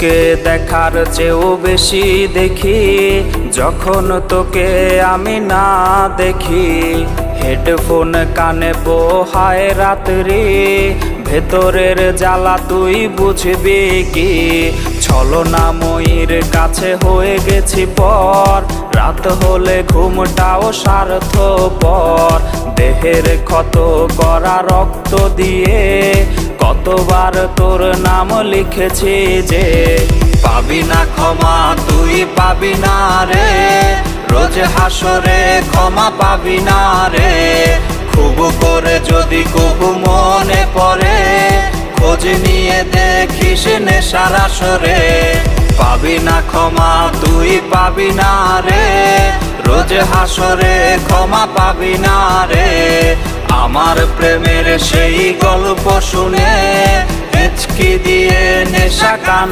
তোকে দেখার চেয়েও বেশি দেখি যখন তোকে আমি না দেখি। হেডফোন কানে পোহায় রাত্রি, ভেতরের জ্বালা তুই বুঝবি কি। ছলনাময়ীর কাছে হয়ে গেছি পর, রাত হলে ঘুমটাও স্বার্থপর। দেহের ক্ষত করা রক্ত দিয়ে কতবার তোর নাম লিখেছি যে, পাবি না ক্ষমা তুই পাবি না রে, রোজ হাসরে ক্ষমা পাবি না রে। খুব করে যদি কবু মনে পড়ে, খোঁজ নিয়ে দেখিস নেশার আসরে। পাবি না ক্ষমা তুই পাবি না রে, রোজ হাসরে ক্ষমা পাবি না রে। আমার প্রেমের সেই গল্প শুনে হেঁচকি দিয়ে নেশা কান